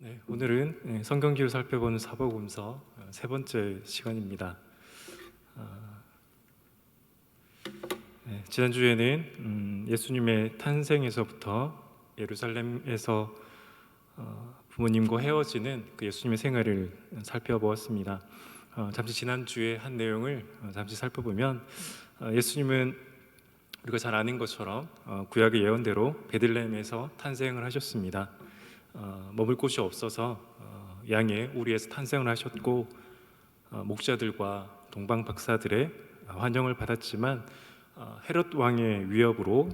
네, 오늘은 성경지를 살펴보는 사복음서 세 번째 시간입니다. 지난주에는 예수님의 탄생에서부터 예루살렘에서 부모님과 헤어지는 그 예수님의 생활을 살펴보았습니다. 잠시 지난주에 한 내용을 잠시 살펴보면 예수님은 우리가 잘 아는 것처럼 구약의 예언대로 베들레헴에서 탄생을 하셨습니다. 머물 곳이 없어서 양의 우리에서 탄생을 하셨고 목자들과 동방 박사들의 환영을 받았지만 헤롯 왕의 위협으로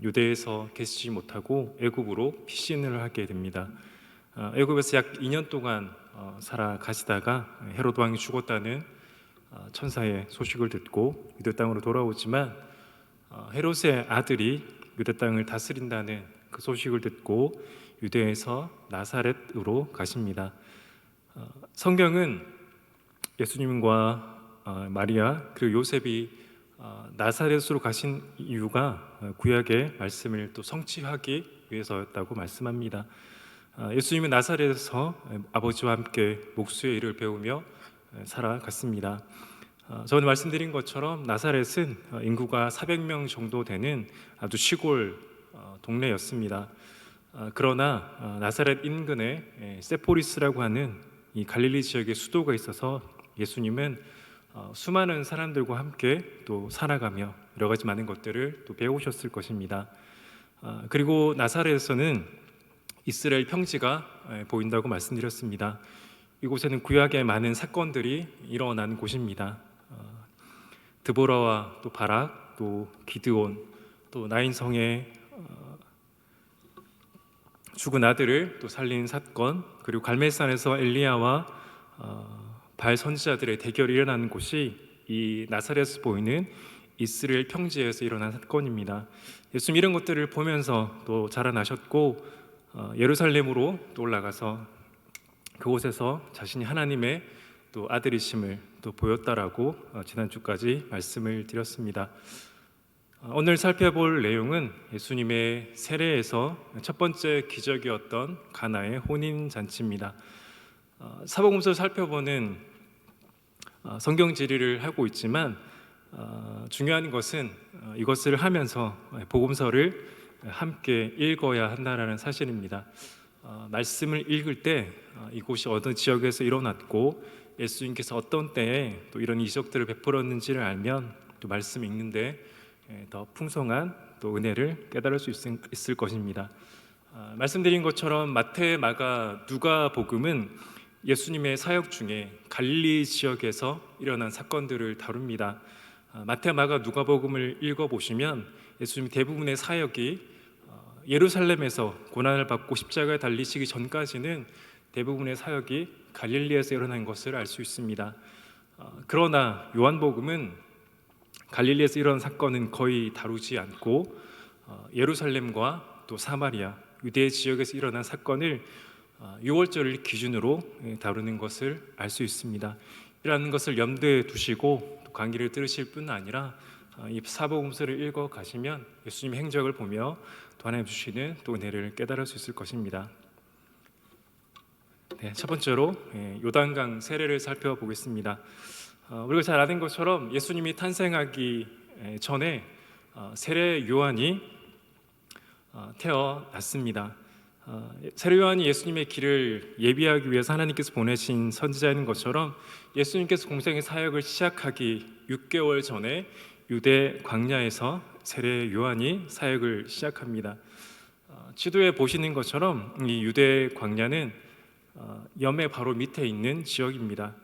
유대에서 계시지 못하고 애굽으로 피신을 하게 됩니다. 애굽에서 약 2년 동안 살아가시다가 헤롯 왕이 죽었다는 천사의 소식을 듣고 유대 땅으로 돌아오지만 헤롯의 아들이 유대 땅을 다스린다는 그 소식을 듣고 유대에서 나사렛으로 가십니다. 성경은 예수님과 마리아 그리고 요셉이 나사렛으로 가신 이유가 구약의 말씀을 또 성취하기 위해서였다고 말씀합니다. 예수님은 나사렛에서 아버지와 함께 목수의 일을 배우며 살아갔습니다. 저번에 말씀드린 것처럼 나사렛은 인구가 400명 정도 되는 아주 시골 동네였습니다. 그러나 나사렛 인근에 세포리스라고 하는 이 갈릴리 지역의 수도가 있어서 예수님은 수많은 사람들과 함께 또 살아가며 여러 가지 많은 것들을 또 배우셨을 것입니다. 그리고 나사렛에서는 이스라엘 평지가 보인다고 말씀드렸습니다. 이곳에는 구약의 많은 사건들이 일어난 곳입니다. 드보라와 또 바락, 또 기드온, 또 나인성의 죽은 아들을 또 살린 사건, 그리고 갈멜산에서 엘리야와 바알 선지자들의 대결이 일어나는 곳이 이 나사렛에서 보이는 이스라엘 평지에서 일어난 사건입니다. 예수님 이런 것들을 보면서 또 자라나셨고 예루살렘으로 또 올라가서 그곳에서 자신이 하나님의 또 아들이심을 또 보였다라고 지난주까지 말씀을 드렸습니다. 오늘 살펴볼 내용은 예수님의 세례에서 첫 번째 기적이었던 가나의 혼인 잔치입니다. 사복음서를 살펴보는 성경 지리를 하고 있지만 중요한 것은 이것을 하면서 복음서를 함께 읽어야 한다는 사실입니다. 말씀을 읽을 때 이곳이 어느 지역에서 일어났고 예수님께서 어떤 때에 또 이런 이적들을 베풀었는지를 알면 또 말씀 읽는데 더 풍성한 또 은혜를 깨달을 수 있을 것입니다. 말씀드린 것처럼 마태, 마가, 누가 복음은 예수님의 사역 중에 갈릴리 지역에서 일어난 사건들을 다룹니다. 마태, 마가, 누가 복음을 읽어보시면 예수님 대부분의 사역이 예루살렘에서 고난을 받고 십자가에 달리시기 전까지는 대부분의 사역이 갈릴리에서 일어난 것을 알 수 있습니다. 그러나 요한복음은 갈릴리에서 이런 사건은 거의 다루지 않고 예루살렘과 또 사마리아, 유대 지역에서 일어난 사건을 6월절을 기준으로 다루는 것을 알 수 있습니다. 이러한 것을 염두에 두시고 또 강의를 들으실 뿐 아니라 이 사복음서를 읽어 가시면 예수님의 행적을 보며 또 하나님 주시는 또 은혜를 깨달을 수 있을 것입니다. 첫 번째로 요단강 세례를 살펴보겠습니다. 우리가 잘 아는 것처럼 예수님이 탄생하기 전에 세례 요한이 태어났습니다. 세례 요한이 예수님의 길을 예비하기 위해서 하나님께서 보내신 선지자인 것처럼 예수님께서 공생의 사역을 시작하기 6개월 전에 유대 광야에서 세례 요한이 사역을 시작합니다. 지도에 보시는 것처럼 이 유대 광야는 염의 바로 밑에 있는 지역입니다.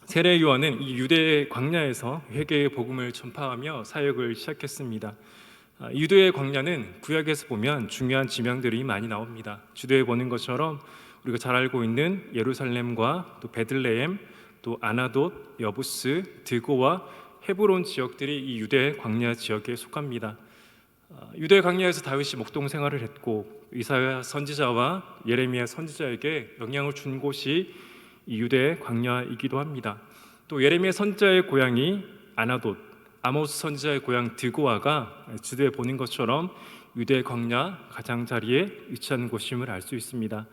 세례 요한은 이 유대 광야에서 회개의 복음을 전파하며 사역을 시작했습니다. 유대의 광야는 구약에서 보면 중요한 지명들이 많이 나옵니다. 주도에 보는 것처럼 우리가 잘 알고 있는 예루살렘과 또 베들레헴, 또 아나돗, 여부스, 드고와 헤브론 지역들이 이 유대 광야 지역에 속합니다. 유대 광야에서 다윗이 목동 생활을 했고 이사야 선지자와 예레미야 선지자에게 영향을 준 곳이 이 유대 광야이기도 합니다. 또 예레미야 선지자의 고향이 아나돗, 아모스 선지자의 고향 드고아가 주도에 보는 것처럼 유대 광야 가장자리에 위치하는 곳임을 알 수 있습니다.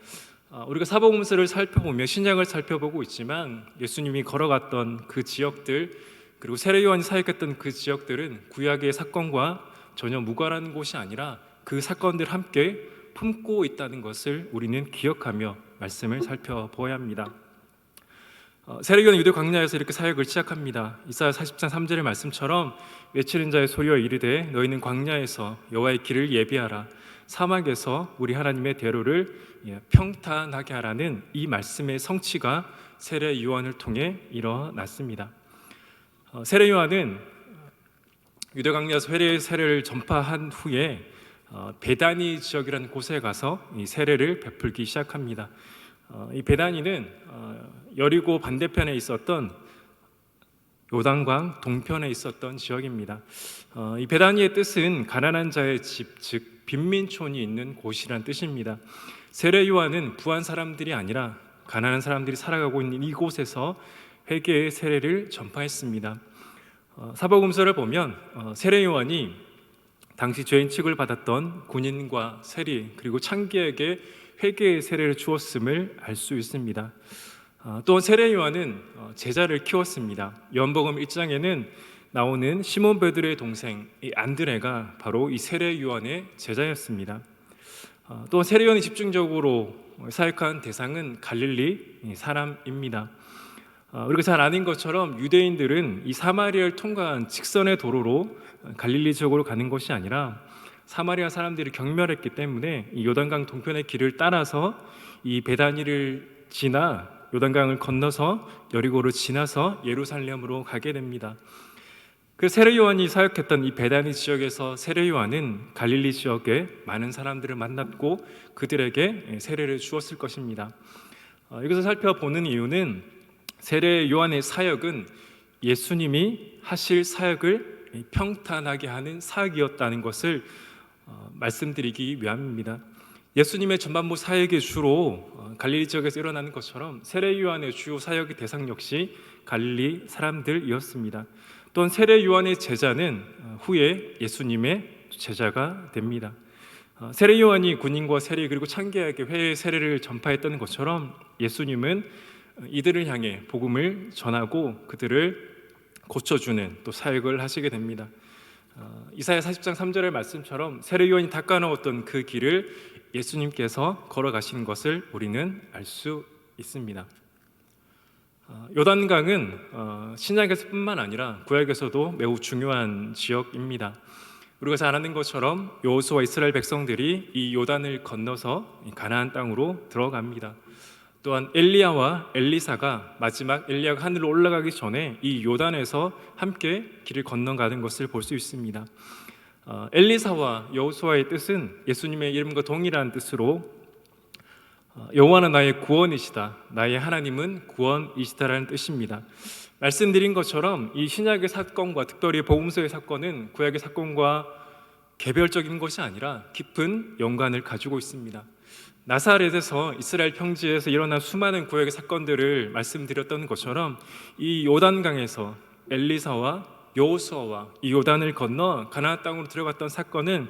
우리가 사복음서를 살펴보며 신약을 살펴보고 있지만 예수님이 걸어갔던 그 지역들, 그리고 세례 요한이 사역했던 그 지역들은 구약의 사건과 전혀 무관한 곳이 아니라 그 사건들 함께 품고 있다는 것을 우리는 기억하며 말씀을 살펴보아야 합니다. 세례 요한은 유대 광야에서 이렇게 사역을 시작합니다. 이사야 40장 3절의 말씀처럼 외치는 자의 소리여 이르되 너희는 광야에서 여호와의 길을 예비하라, 사막에서 우리 하나님의 대로를 평탄하게 하라는 이 말씀의 성취가 세례 요한을 통해 일어났습니다. 세례 요한은 유대 광야에서 세례를 전파한 후에 베다니 지역이라는 곳에 가서 이 세례를 베풀기 시작합니다. 이 베다니는 여리고 반대편에 있었던 요단강 동편에 있었던 지역입니다. 이 베다니의 뜻은 가난한 자의 집, 즉 빈민촌이 있는 곳이란 뜻입니다. 세례 요한은 부한 사람들이 아니라 가난한 사람들이 살아가고 있는 이곳에서 회개의 세례를 전파했습니다. 사복음서를 보면 세례 요한이 당시 죄인 취급을 받았던 군인과 세리 그리고 창기에게 회개의 세례를 주었음을 알 수 있습니다. 또한 세례 요한은 제자를 키웠습니다. 요한복음 1장에는 나오는 시몬 베드로의 동생 안드레가 바로 이 세례 요한의 제자였습니다. 또한 세례 요한이 집중적으로 사역한 대상은 갈릴리 사람입니다. 우리가 잘 아는 것처럼 유대인들은 이 사마리아를 통과한 직선의 도로로 갈릴리 지역으로 가는 것이 아니라 사마리아 사람들이 경멸했기 때문에 이 요단강 동편의 길을 따라서 이 베다니를 지나 요단강을 건너서 여리고를 지나서 예루살렘으로 가게 됩니다. 그 세례 요한이 사역했던 이 베다니 지역에서 세례 요한은 갈릴리 지역에 많은 사람들을 만났고 그들에게 세례를 주었을 것입니다. 이것을 살펴보는 이유는 세례 요한의 사역은 예수님이 하실 사역을 평탄하게 하는 사역이었다는 것을 말씀드리기 위함입니다. 예수님의 전반부 사역이 주로 갈릴리 지역에서 일어나는 것처럼 세례 요한의 주요 사역의 대상 역시 갈릴리 사람들이었습니다. 또한 세례 요한의 제자는 후에 예수님의 제자가 됩니다. 세례 요한이 군인과 세리 그리고 창기에게 회의 세례를 전파했던 것처럼 예수님은 이들을 향해 복음을 전하고 그들을 고쳐주는 또 사역을 하시게 됩니다. 이사야 40장 3절의 말씀처럼 세례 요한이 닦아놓았던 그 길을 예수님께서 걸어가신 것을 우리는 알 수 있습니다. 요단강은 신약에서뿐만 아니라 구약에서도 매우 중요한 지역입니다. 우리가 잘 아는 것처럼 여호수아와 이스라엘 백성들이 이 요단을 건너서 가나안 땅으로 들어갑니다. 또한 엘리야와 엘리사가 마지막 엘리야가 하늘로 올라가기 전에 이 요단에서 함께 길을 건너가는 것을 볼 수 있습니다. 엘리사와 여호수아의 뜻은 예수님의 이름과 동일한 뜻으로 여호와는 나의 구원이시다, 나의 하나님은 구원이시다라는 뜻입니다. 말씀드린 것처럼 이 신약의 사건과 특별히 복음서의 사건은 구약의 사건과 개별적인 것이 아니라 깊은 연관을 가지고 있습니다. 나사렛에서 이스라엘 평지에서 일어난 수많은 구약의 사건들을 말씀드렸던 것처럼 이 요단강에서 엘리사와 여호수아와 이 요단을 건너 가나안 땅으로 들어갔던 사건은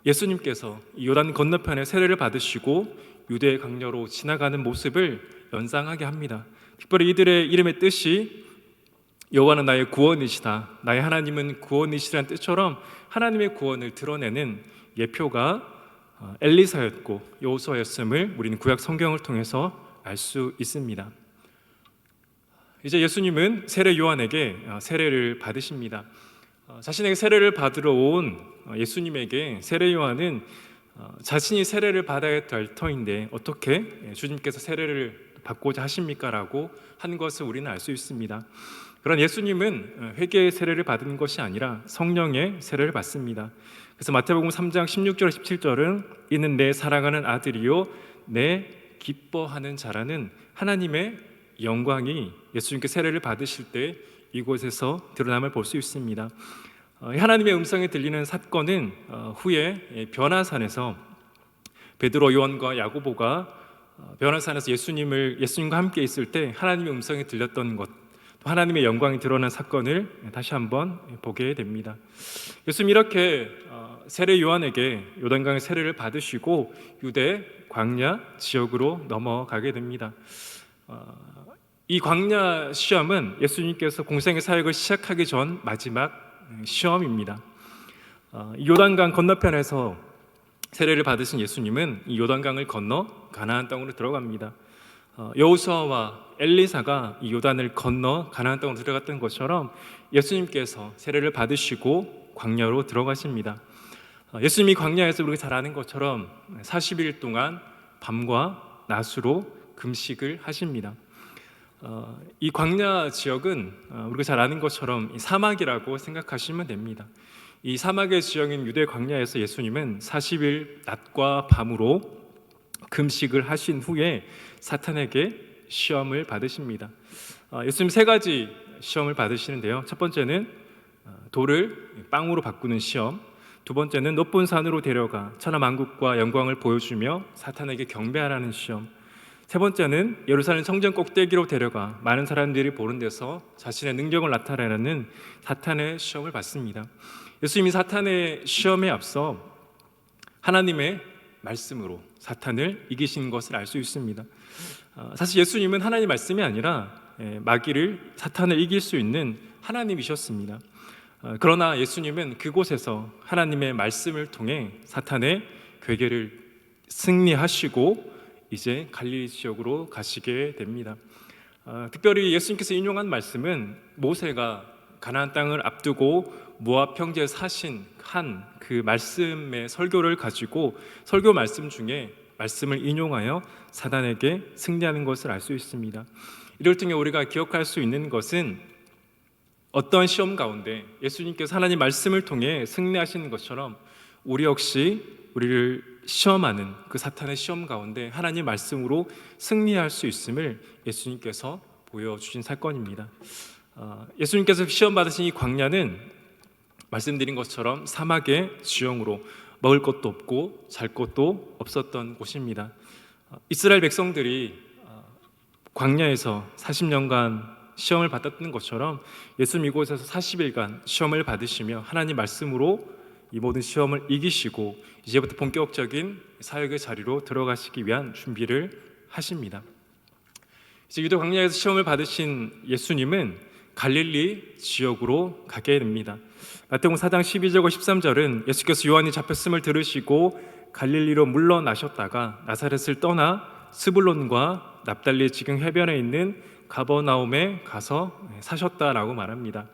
예수님께서 이 요단 건너편에 세례를 받으시고 유대 강야로 지나가는 모습을 연상하게 합니다. 특별히 이들의 이름의 뜻이 여호와는 나의 구원이시다, 나의 하나님은 구원이시라는 뜻처럼 하나님의 구원을 드러내는 예표가 엘리사였고 여호수아였음을 우리는 구약 성경을 통해서 알 수 있습니다. 이제 예수님은 세례 요한에게 세례를 받으십니다. 자신에게 세례를 받으러 온 예수님에게 세례 요한은 자신이 세례를 받아야 될 터인데 어떻게 주님께서 세례를 받고자 하십니까? 라고 한 것을 우리는 알 수 있습니다. 그런 예수님은 회개의 세례를 받은 것이 아니라 성령의 세례를 받습니다. 그래서 마태복음 3장 16절 17절은 이는 내 사랑하는 아들이요 내 기뻐하는 자라는 하나님의 영광이 예수님께 세례를 받으실 때 이곳에서 드러남을 볼 수 있습니다. 하나님의 음성이 들리는 사건은 후에 변화산에서 베드로, 요한과 야고보가 변화산에서 예수님과 함께 있을 때 하나님의 음성이 들렸던 것, 하나님의 영광이 드러난 사건을 다시 한번 보게 됩니다. 예수님 이렇게 세례 요한에게 요단강의 세례를 받으시고 유대 광야 지역으로 넘어가게 됩니다. 이 광야 시험은 예수님께서 공생의 사역을 시작하기 전 마지막 시험입니다. 이 요단강 건너편에서 세례를 받으신 예수님은 이 요단강을 건너 가나안 땅으로 들어갑니다. 여호수아와 엘리사가 이 요단을 건너 가나안 땅으로 들어갔던 것처럼 예수님께서 세례를 받으시고 광야로 들어가십니다. 예수님이 광야에서 우리가 잘 아는 것처럼 40일 동안 밤과 낮으로 금식을 하십니다. 이 광야 지역은 우리가 잘 아는 것처럼 사막이라고 생각하시면 됩니다. 이 사막의 지역인 유대 광야에서 예수님은 40일 낮과 밤으로 금식을 하신 후에 사탄에게 시험을 받으십니다. 예수님 세 가지 시험을 받으시는데요. 첫 번째는 돌을 빵으로 바꾸는 시험, 두 번째는 높은 산으로 데려가 천하만국과 영광을 보여주며 사탄에게 경배하라는 시험, 세 번째는 예루살렘 성전 꼭대기로 데려가 많은 사람들이 보는 데서 자신의 능력을 나타내라는 사탄의 시험을 받습니다. 예수님이 사탄의 시험에 앞서 하나님의 말씀으로 사탄을 이기신 것을 알 수 있습니다. 사실 예수님은 하나님의 말씀이 아니라 마귀를, 사탄을 이길 수 있는 하나님이셨습니다. 그러나 예수님은 그곳에서 하나님의 말씀을 통해 사탄의 괴계를 승리하시고 이제 갈릴리 지역으로 가시게 됩니다. 특별히 예수님께서 인용한 말씀은 모세가 가나안 땅을 앞두고 모압 평지에 사신 한 그 말씀의 설교를 가지고 설교 말씀 중에 말씀을 인용하여 사단에게 승리하는 것을 알 수 있습니다. 이를 통해 우리가 기억할 수 있는 것은 어떠한 시험 가운데 예수님께서 하나님 말씀을 통해 승리하시는 것처럼 우리 역시 우리를 시험하는 그 사탄의 시험 가운데 하나님 말씀으로 승리할 수 있음을 예수님께서 보여주신 사건입니다. 예수님께서 시험 받으신 이 광야는 말씀드린 것처럼 사막의 지형으로 먹을 것도 없고 잘 것도 없었던 곳입니다. 이스라엘 백성들이 광야에서 40년간 시험을 받았던 것처럼 예수님 이곳에서 40일간 시험을 받으시며 하나님 말씀으로 이 모든 시험을 이기시고 이제부터 본격적인 사역의 자리로 들어가시기 위한 준비를 하십니다. 이제 유대 광야에서 시험을 받으신 예수님은 갈릴리 지역으로 가게 됩니다. 마태복음 4장 12절과 13절은 예수께서 요한이 잡혔음을 들으시고 갈릴리로 물러나셨다가 나사렛을 떠나 스불론과 납달리 지경 해변에 있는 가버나움에 가서 사셨다라고 말합니다.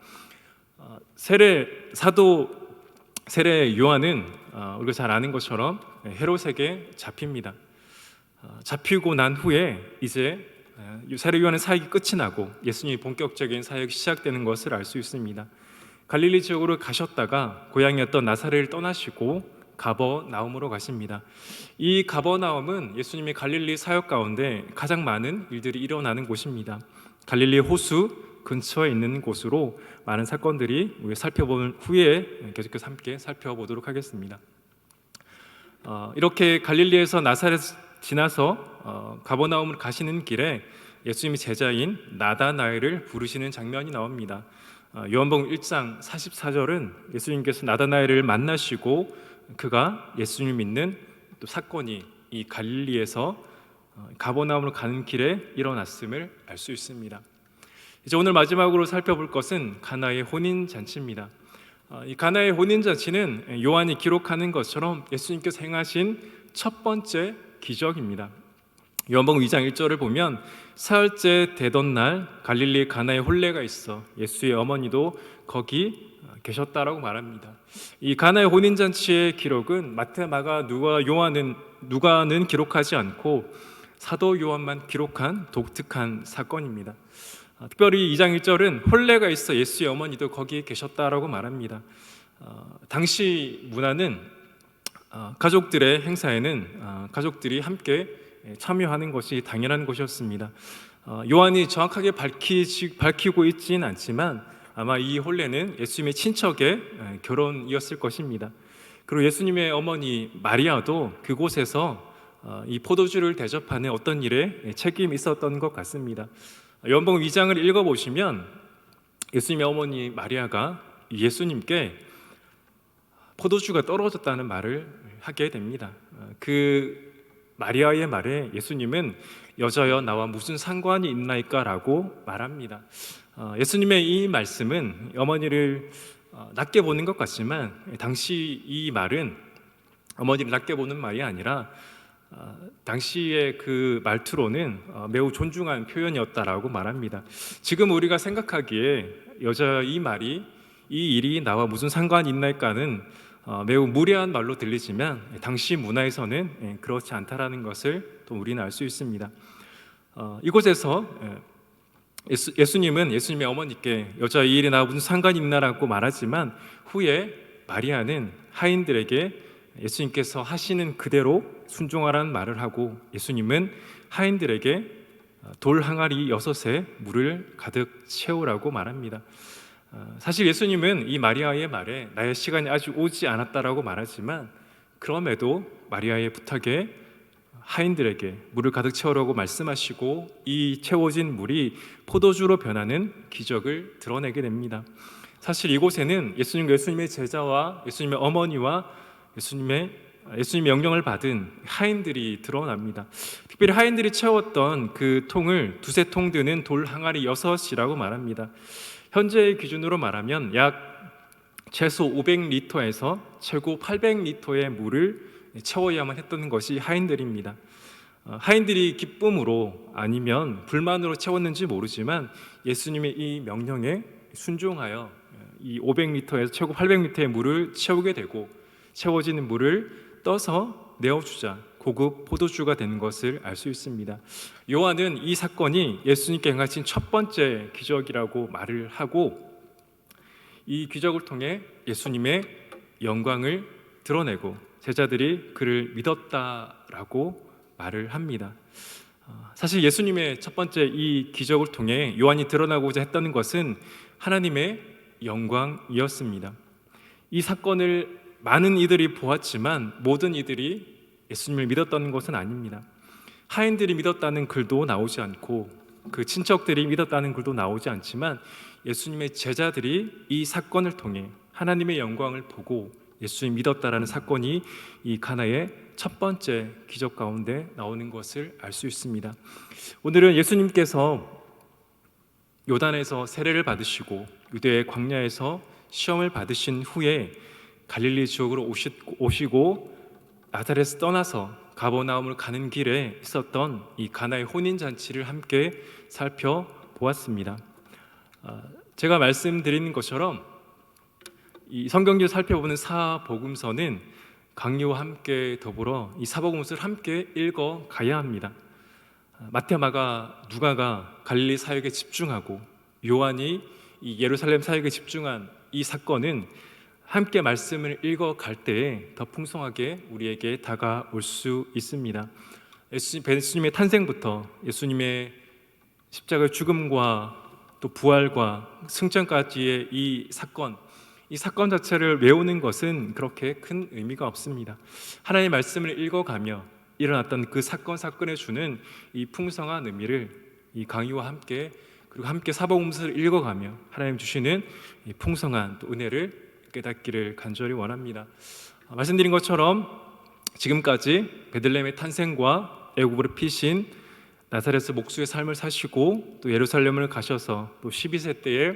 사도 세례 요한은 우리가 잘 아는 것처럼 헤롯에게 잡힙니다. 잡히고 난 후에 이제 세례 요한의 사역이 끝이 나고 예수님이 본격적인 사역이 시작되는 것을 알 수 있습니다. 갈릴리 지역으로 가셨다가 고향이었던 나사렛을 떠나시고 가버나움으로 가십니다. 이 가버나움은 예수님의 갈릴리 사역 가운데 가장 많은 일들이 일어나는 곳입니다. 갈릴리 호수 근처에 있는 곳으로 많은 사건들이 우리 살펴본 후에 계속해서 함께 살펴보도록 하겠습니다. 이렇게 갈릴리에서 나사렛 지나서 가버나움을 가시는 길에 예수님이 제자인 나다나엘을 부르시는 장면이 나옵니다. 요한복음 1장 44절은 예수님께서 나다나엘을 만나시고 그가 예수님 믿는 또 사건이 이 갈릴리에서 가버나움으로 가는 길에 일어났음을 알 수 있습니다. 이제 오늘 마지막으로 살펴볼 것은 가나의 혼인 잔치입니다. 이 가나의 혼인 잔치는 요한이 기록하는 것처럼 예수님께서 행하신 첫 번째 기적입니다. 요한복음 2장 1절을 보면 사흘째 되던 날 갈릴리 가나에 혼례가 있어 예수의 어머니도 거기 계셨다라고 말합니다. 이 가나의 혼인잔치의 기록은 마태, 마가, 누가는 기록하지 않고 사도 요한만 기록한 독특한 사건입니다. 특별히 2장 1절은 혼례가 있어 예수의 어머니도 거기 계셨다라고 말합니다. 당시 문화는 가족들의 행사에는 가족들이 함께 참여하는 것이 당연한 것이었습니다. 요한이 정확하게 밝히고 있지는 않지만 아마 이 혼례는 예수님의 친척의 결혼이었을 것입니다. 그리고 예수님의 어머니 마리아도 그곳에서 이 포도주를 대접하는 어떤 일에 책임이 있었던 것 같습니다. 요한복음 2장을 읽어보시면 예수님의 어머니 마리아가 예수님께 포도주가 떨어졌다는 말을 하게 됩니다. 그 마리아의 말에 예수님은 여자여 나와 무슨 상관이 있나이까 라고 말합니다. 예수님의 이 말씀은 어머니를 낮게 보는 것 같지만 당시 이 말은 어머니를 낮게 보는 말이 아니라 당시의 그 말투로는 매우 존중한 표현이었다라고 말합니다. 지금 우리가 생각하기에 여자 이 말이 이 일이 나와 무슨 상관이 있나이까는 매우 무례한 말로 들리지만 당시 문화에서는 그렇지 않다라는 것을 또 우리는 알 수 있습니다. 이곳에서 예수님은 예수님의 어머니께 여자 이 일이 나와 무슨 상관이 있나라고 말하지만 후에 마리아는 하인들에게 예수님께서 하시는 그대로 순종하라는 말을 하고 예수님은 하인들에게 돌 항아리 6에 물을 가득 채우라고 말합니다. 사실 예수님은 이 마리아의 말에 나의 시간이 아직 오지 않았다라고 말하지만 그럼에도 마리아의 부탁에 하인들에게 물을 가득 채우라고 말씀하시고 이 채워진 물이 포도주로 변하는 기적을 드러내게 됩니다. 사실 이곳에는 예수님의 제자와 예수님의 어머니와 예수님의 명령을 받은 하인들이 드러납니다. 특별히 하인들이 채웠던 그 통을 2-3통 드는 돌 항아리 6이라고 말합니다. 현재의 기준으로 말하면 약 최소 500리터에서 최고 800리터의 물을 채워야만 했던 것이 하인들입니다. 하인들이 기쁨으로 아니면 불만으로 채웠는지 모르지만 예수님의 이 명령에 순종하여 이 500리터에서 최고 800리터의 물을 채우게 되고 채워지는 물을 떠서 내어주자 고급 포도주가 되는 것을 알 수 있습니다. 요한은 이 사건이 예수님께 행하신 첫 번째 기적이라고 말을 하고 이 기적을 통해 예수님의 영광을 드러내고 제자들이 그를 믿었다라고 말을 합니다. 사실 예수님의 첫 번째 이 기적을 통해 요한이 드러나고자 했다는 것은 하나님의 영광이었습니다. 이 사건을 많은 이들이 보았지만 모든 이들이 예수님을 믿었다는 것은 아닙니다. 하인들이 믿었다는 글도 나오지 않고 그 친척들이 믿었다는 글도 나오지 않지만 예수님의 제자들이 이 사건을 통해 하나님의 영광을 보고 예수님 믿었다라는 사건이 이 가나의 첫 번째 기적 가운데 나오는 것을 알 수 있습니다. 오늘은 예수님께서 요단에서 세례를 받으시고 유대의 광야에서 시험을 받으신 후에 갈릴리 지역으로 오시고 나사렛에서 떠나서 가버나움을 가는 길에 있었던 이 가나의 혼인잔치를 함께 살펴보았습니다. 제가 말씀드리는 것처럼 이 성경을 살펴보는 사복음서는 강요와 함께 더불어 이 사복음서를 함께 읽어 가야 합니다. 마태, 마가, 누가가 갈릴리 사역에 집중하고 요한이 이 예루살렘 사역에 집중한 이 사건은 함께 말씀을 읽어갈 때에 더 풍성하게 우리에게 다가올 수 있습니다. 예수님의 탄생부터 예수님의 십자가의 죽음과 또 부활과 승천까지의 이 사건 자체를 외우는 것은 그렇게 큰 의미가 없습니다. 하나님의 말씀을 읽어가며 일어났던 그 사건에 주는 이 풍성한 의미를 이 강의와 함께 그리고 함께 사복음서를 읽어가며 하나님 주시는 이 풍성한 또 은혜를 깨닫기를 간절히 원합니다. 말씀드린 것처럼 지금까지 베들레헴의 탄생과 애굽으로 피신 나사렛에서 목수의 삶을 사시고 또 예루살렘을 가셔서 또 12세 때에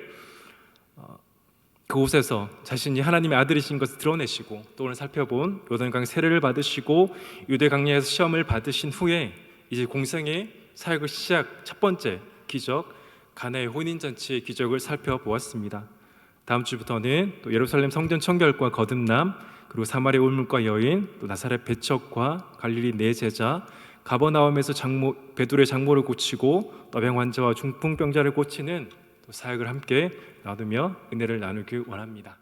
그곳에서 자신이 하나님의 아들이신 것을 드러내시고 또 오늘 살펴본 요단강 세례를 받으시고 유대 광야에서 시험을 받으신 후에 이제 공생의 사역을 시작 첫 번째 기적 가나의 혼인잔치의 기적을 살펴보았습니다. 다음 주부터는 또 예루살렘 성전 청결과 거듭남 그리고 사마리아 울물과 여인 또 나사렛 배척과 갈릴리 네 제자 가버나움에서 베드로의 장모를 고치고 떠병 환자와 중풍병자를 고치는 또 사역을 함께 나누며 은혜를 나누길 원합니다.